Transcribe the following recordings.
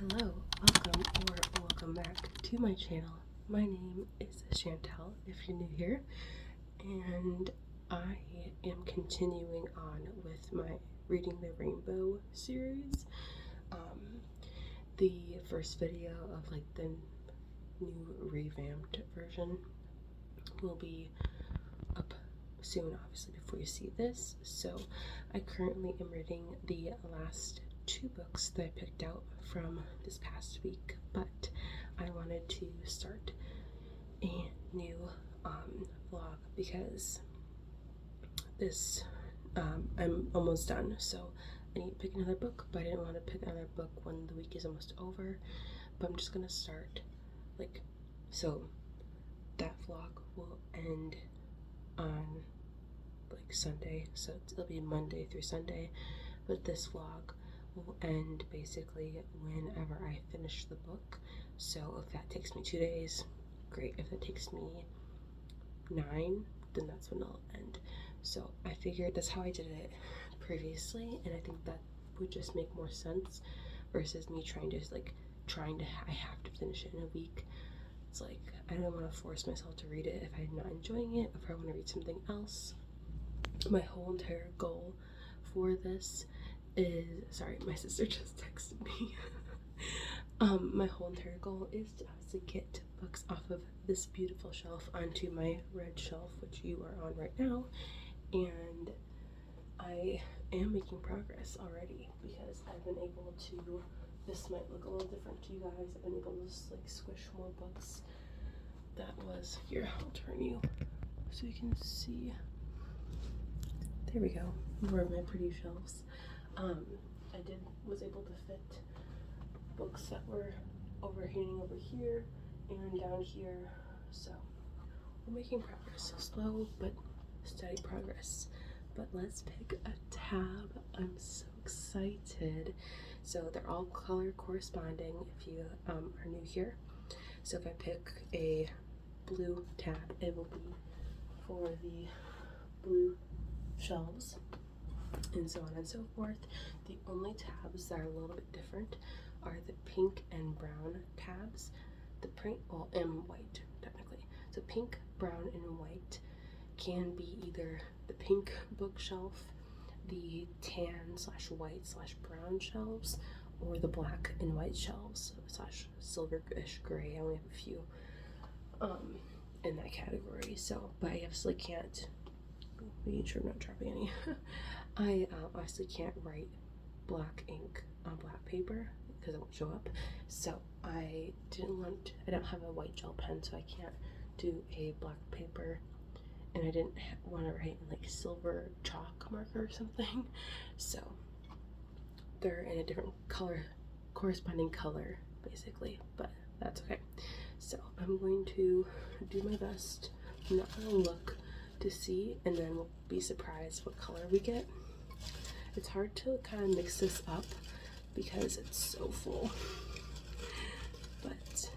Hello, welcome back to my channel. My name is Chantel if you're new here, and I am continuing on with my Reading the Rainbow series. The first video of like the new revamped version will be up soon, obviously, before you see this. So I currently am reading the last two books that I picked out from this past week, but I wanted to start a new vlog because this I'm almost done, so I need to pick another book, but I didn't want to pick another book when the week is almost over. But I'm just gonna start so that vlog will end on like Sunday, so it'll be Monday through Sunday, but this vlog will end basically whenever I finish the book. So if that takes me 2 days, great. If it takes me 9, then that's when it'll end. So I figured that's how I did it previously, and I think that would just make more sense versus me trying to I have to finish it in a week. It's like I don't want to force myself to read it if I'm not enjoying it, if I want to read something else. My whole entire goal for this is, sorry, my sister just texted me. My whole entire goal is to obviously get books off of this beautiful shelf onto my red shelf, which you are on right now, and I am making progress already because I've been able to, this might look a little different to you guys, I've been able to just like squish more books. That was, here, I'll turn you so you can see. There we go, more of my pretty shelves. I was able to fit books that were overhanging over here and down here, so we're making progress. Slow but steady progress. But let's pick a tab. I'm so excited. So they're all color corresponding if you are new here. So if I pick a blue tab, it will be for the blue shelves, and so on and so forth. The only tabs that are a little bit different are the pink and brown tabs. The print, well, and white technically. So pink, brown, and white can be either the pink bookshelf, the tan / white / brown shelves, or the black and white shelves / silverish gray. I only have a few in that category. So, but I absolutely can't. Making sure I'm not dropping any. I obviously can't write black ink on black paper because it won't show up. So I don't have a white gel pen, so I can't do a black paper, and I didn't want to write in like silver chalk marker or something. So they're in a different color, corresponding color basically, but that's okay. So I'm going to do my best. I'm not gonna look to see, and then we'll be surprised what color we get. It's hard to kind of mix this up because it's so full, but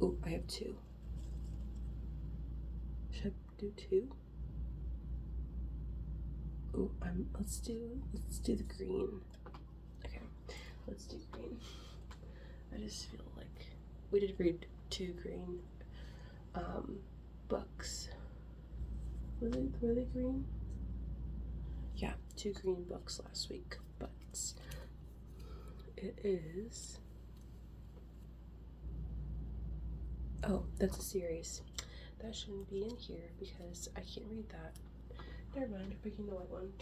oh, I have 2. Should I do 2? Oh, let's do the green. Okay, let's do green. I just feel like we did read 2 green books. Were they green? Yeah, 2 green books last week, but it is, oh, that's a series. That shouldn't be in here because I can't read that. Never mind, I'm picking the white one.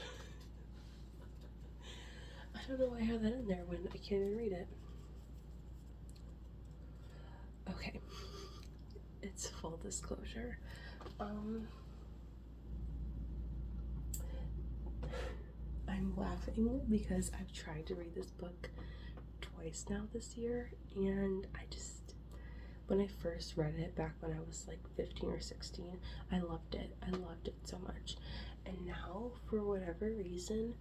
I don't know why I have that in there when I can't even read it. Okay, it's full disclosure. I'm laughing because I've tried to read this book twice now this year, and when I first read it back when I was like 15 or 16, I loved it. I loved it so much. And now, for whatever reason,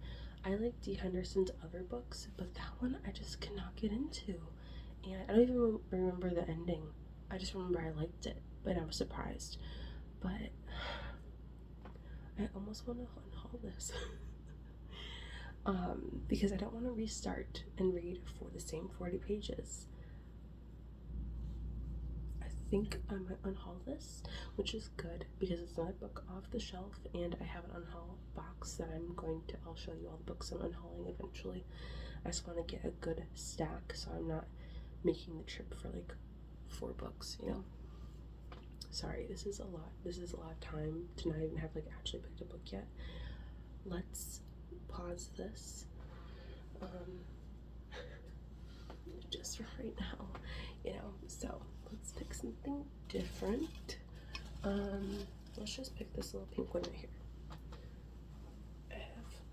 I like Dee Henderson's other books, but that one I just cannot get into. And I don't even remember the ending. I just remember I liked it, but I was surprised. But I almost want to unhaul this. because I don't want to restart and read for the same 40 pages. I think I might unhaul this, which is good because it's not a book off the shelf, and I have an unhaul box that I'll show you all the books I'm unhauling eventually. I just want to get a good stack so I'm not making the trip for like 4 books, you know. Sorry, this is a lot of time to not even have like actually picked a book yet. Let's pause this just for right now, you know. So let's pick something different. Let's just pick this little pink one right here.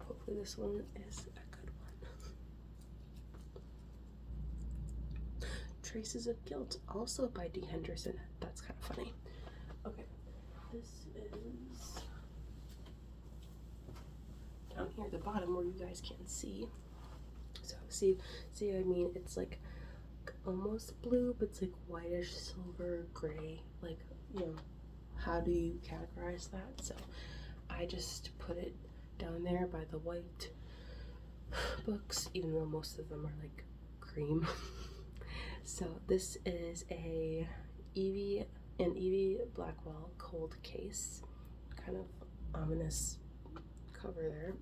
Hopefully this one is a good one. Traces of Guilt, also by D. Henderson. That's kind of funny. Okay, this is down here at the bottom where you guys can't see. So see what I mean? It's like almost blue, but it's like whitish, silver, gray. Like, you know, how do you categorize that? So I just put it down there by the white books, even though most of them are like cream. So this is an Evie Blackwell cold case. Kind of ominous cover there.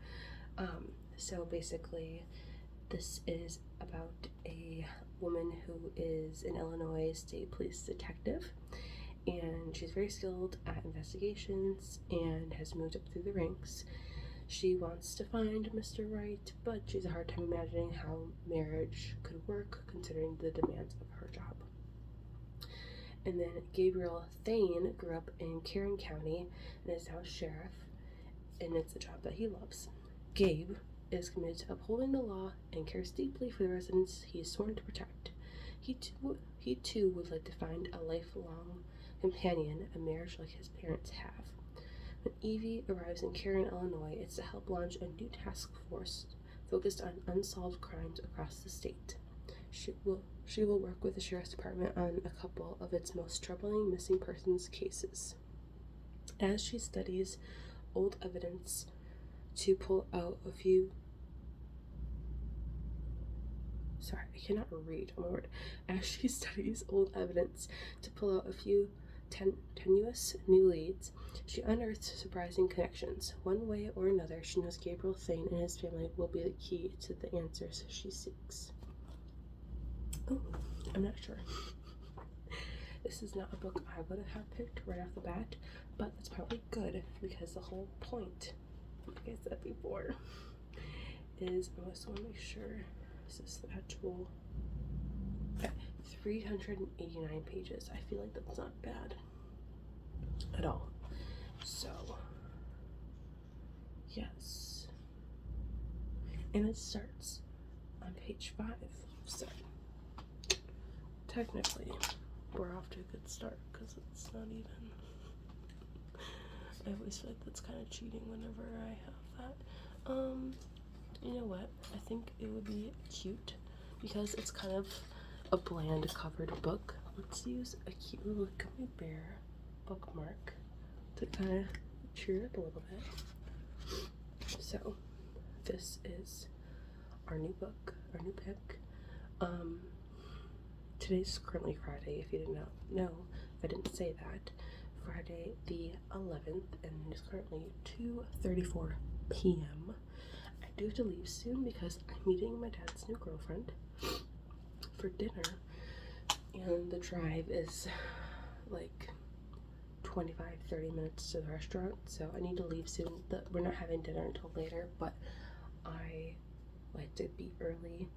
So basically this is about a woman who is an Illinois State Police detective, and she's very skilled at investigations and has moved up through the ranks. She wants to find Mr. Right, but she has a hard time imagining how marriage could work considering the demands of her job. And then Gabriel Thane grew up in Caron County and is now sheriff, and it's a job that he loves. Gabe is committed to upholding the law and cares deeply for the residents he is sworn to protect. He too would like to find a lifelong companion, a marriage like his parents have. When Evie arrives in Caron, Illinois, it's to help launch a new task force focused on unsolved crimes across the state. She will work with the sheriff's department on a couple of its most troubling missing persons cases. As she studies old evidence to pull out a few As she studies old evidence to pull out a few tenuous new leads, she unearths surprising connections. One way or another, she knows Gabriel Thane and his family will be the key to the answers she seeks. Oh, I'm not sure. This is not a book I would have picked right off the bat, but that's probably good because the whole point, like I said before, is I just want to make sure this is the actual 389 pages. I feel like that's not bad at all. So yes, and it starts on page 5, so technically we're off to a good start because it's not even. I always feel like that's kind of cheating whenever I have that. You know what? I think it would be cute because it's kind of a bland covered book. Let's use a cute little gummy bear bookmark to kind of cheer it up a little bit. So this is our new book, our new pick. Today's currently Friday, if you didn't know, if I didn't say that. Friday the 11th, and it's currently 2:34 p.m. I do have to leave soon because I'm meeting my dad's new girlfriend for dinner, and the drive is like 25-30 minutes to the restaurant, so I need to leave soon. We're not having dinner until later, but I like to be early,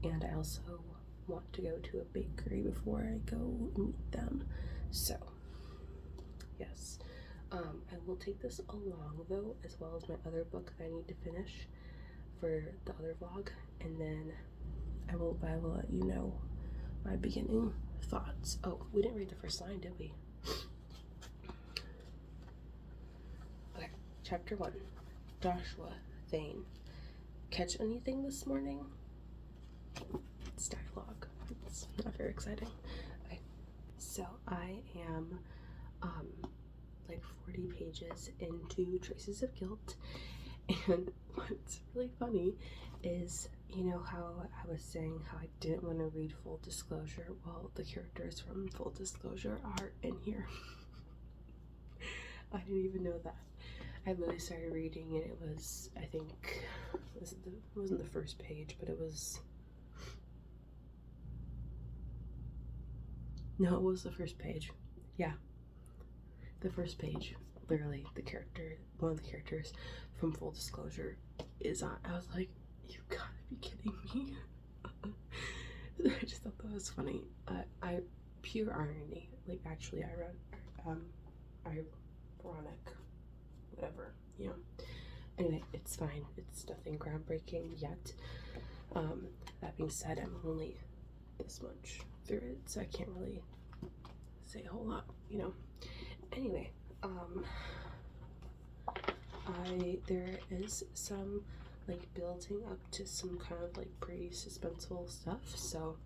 and I also want to go to a bakery before I go meet them. So yes, I will take this along though, as well as my other book that I need to finish for the other vlog, and then I will let you know my beginning thoughts. Oh, we didn't read the first line, did we? Okay, chapter 1. Joshua Thane. Catch anything this morning? It's dialogue. It's not very exciting. Okay, so I am like 40 pages into Traces of Guilt, And what's really funny is, you know how I was saying how I didn't want to read Full Disclosure? Well, the characters from Full Disclosure are in here. I didn't even know that. I literally started reading and it was, I think, it wasn't the first page, but it was, no, it was the first page. Yeah, the first page. Literally, one of the characters from Full Disclosure is on. I was like, you gotta be kidding me. I just thought that was funny. I pure irony. Like, actually, ironic, whatever, you know. Anyway, it's fine. It's nothing groundbreaking yet. That being said, I'm only this much through it, so I can't really say a whole lot, you know. Anyway, there is some like building up to some kind of like pretty suspenseful stuff, so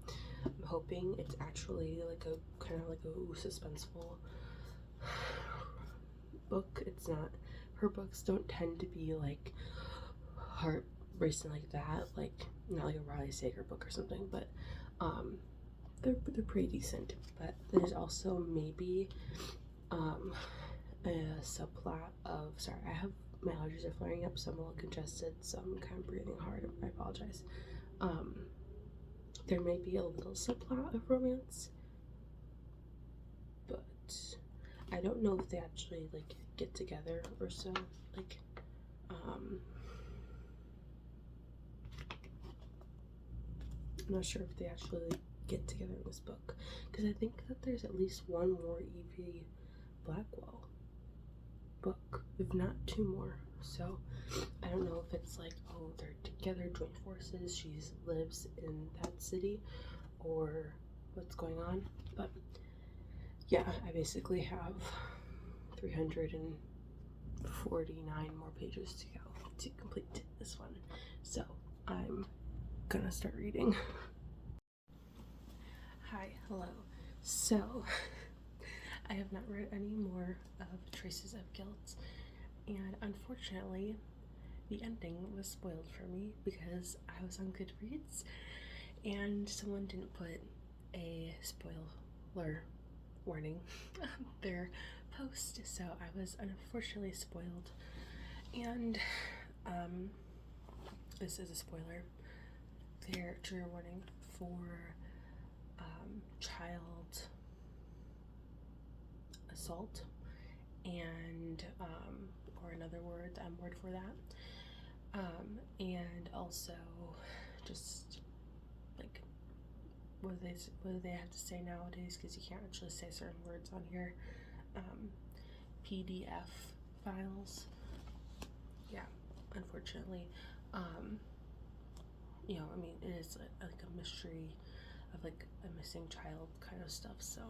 I'm hoping it's actually like a kind of like a suspenseful book. It's not, her books don't tend to be like heart racing like that, like not like a Riley Sager book or something, but they're pretty decent. But there's also maybe a subplot of, sorry, I have, my allergies are flaring up, so I'm a little congested, so I'm kind of breathing hard. I apologize. There may be a little subplot of romance, but I don't know if they actually like get together or so. Like, I'm not sure if they actually like, get together in this book, because I think that there's at least one more Evie Blackwell book, if not two more. So I don't know if it's like, oh, they're together, joint forces, she lives in that city, or what's going on. But yeah, I basically have 349 more pages to go to complete this one, so I'm gonna start reading. Hi, hello. So I have not read any more of Traces of Guilt, and unfortunately the ending was spoiled for me because I was on Goodreads and someone didn't put a spoiler warning on their post, so I was unfortunately spoiled. And this is a spoiler. Their trigger warning for child assault, and or in other words, word for that, and also just like what do they have to say nowadays, because you can't actually say certain words on here. PDF files, yeah, unfortunately. You know, I mean, it is like a mystery of like a missing child kind of stuff, so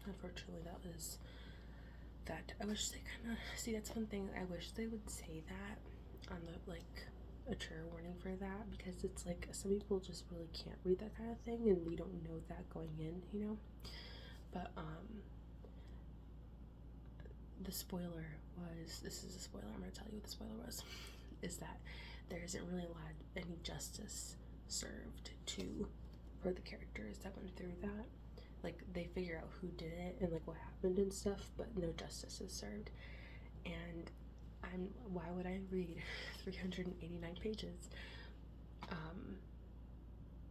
unfortunately that is that. I wish they kind of, see, that's one thing I wish they would say that on the like a trigger warning for that, because it's like some people just really can't read that kind of thing, and we don't know that going in, you know. But the spoiler was, this is a spoiler, I'm gonna tell you what the spoiler was, is that there isn't really a lot any justice served for the characters that went through that. Like, they figure out who did it and like what happened and stuff, but no justice is served. And why would I read 389 pages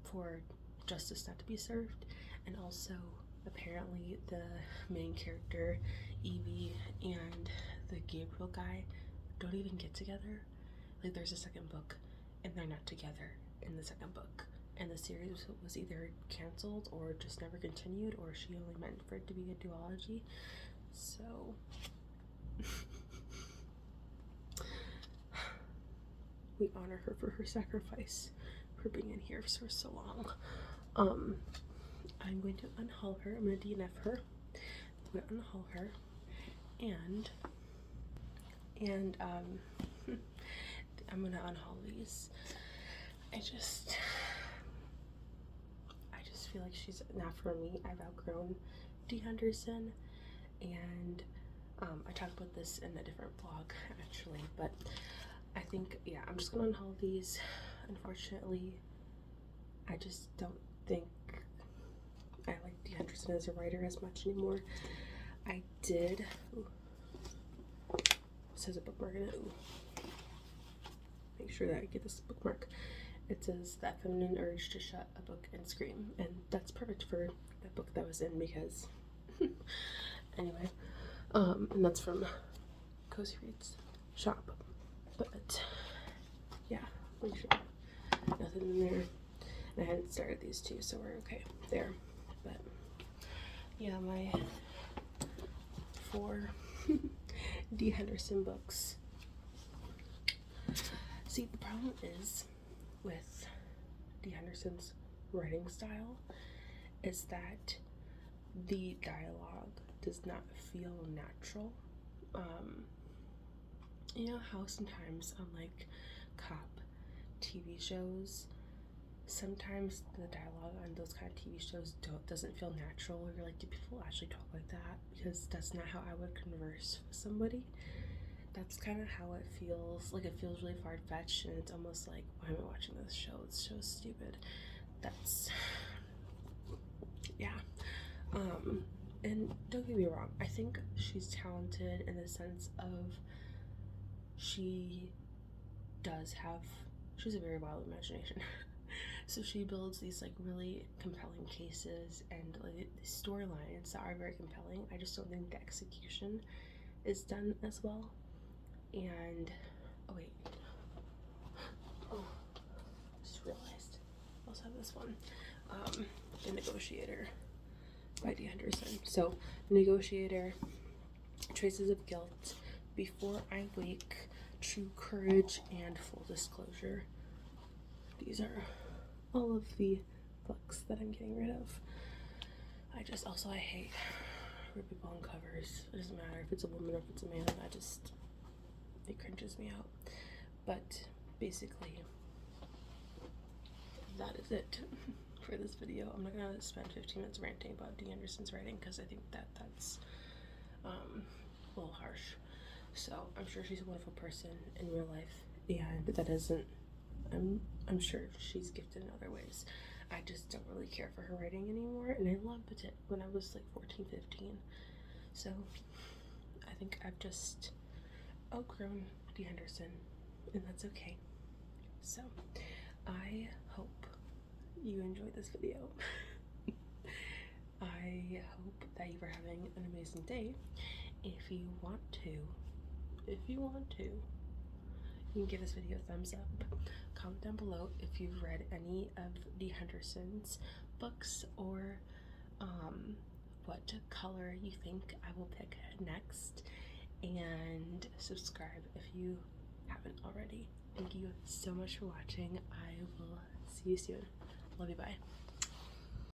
for justice not to be served? And also, apparently the main character Evie and the Gabriel guy don't even get together. Like, there's a second book and they're not together in the second book, and the series was either canceled or just never continued, or she only meant for it to be a duology. So we honor her for her sacrifice for being in here for so long. I'm going to unhaul her. I'm going to DNF her. I'm going to unhaul her, and I'm going to unhaul these. I just feel like she's not for me. I've outgrown Dee Henderson, and I talked about this in a different vlog actually, but I think, yeah, I'm just gonna unhaul these. Unfortunately, I just don't think I like Dee Henderson as a writer as much anymore. I did. Ooh, it says a bookmark in it. Ooh. Make sure that I get this bookmark. It says That Feminine Urge to Shut a Book and Scream, and that's perfect for that book that was in because anyway, and that's from Cozy Reads shop. But yeah, make sure nothing in there. And I hadn't started these two, so we're okay there. But yeah, my 4 Dee Henderson books. See, the problem is with Dee Henderson's writing style is that the dialogue does not feel natural. You know how sometimes on like cop TV shows, sometimes the dialogue on those kind of TV shows doesn't feel natural, where you're like, do people actually talk like that? Because that's not how I would converse with somebody. That's kind of how it feels. Like, it feels really far-fetched, and it's almost like, why am I watching this show? This show's stupid. That's, yeah. And don't get me wrong, I think she's talented in the sense of she has a very wild imagination. So she builds these like really compelling cases and like storylines that are very compelling. I just don't think the execution is done as well. And oh wait, oh, just realized I also have this one, The Negotiator by Dee Henderson. So Negotiator, Traces of Guilt, Before I Wake, True Courage, and Full Disclosure. These are all of the books that I'm getting rid of. I hate ripping on covers. It doesn't matter if it's a woman or if it's a man. It cringes me out. But basically, that is it for this video. I'm not gonna spend 15 minutes ranting about Dee Henderson's writing because I think that's a little harsh. So I'm sure she's a wonderful person in real life, and that isn't. I'm sure she's gifted in other ways. I just don't really care for her writing anymore, and I loved it when I was like 14, 15. So I think I've just outgrown Dee Henderson, and that's okay. So I hope you enjoyed this video. I hope that you are having an amazing day. If you want to, you can give this video a thumbs up. Comment down below if you've read any of Dee Henderson's books, or what color you think I will pick next, and subscribe if you haven't already. Thank you so much for watching. I will see you soon. Love you, bye.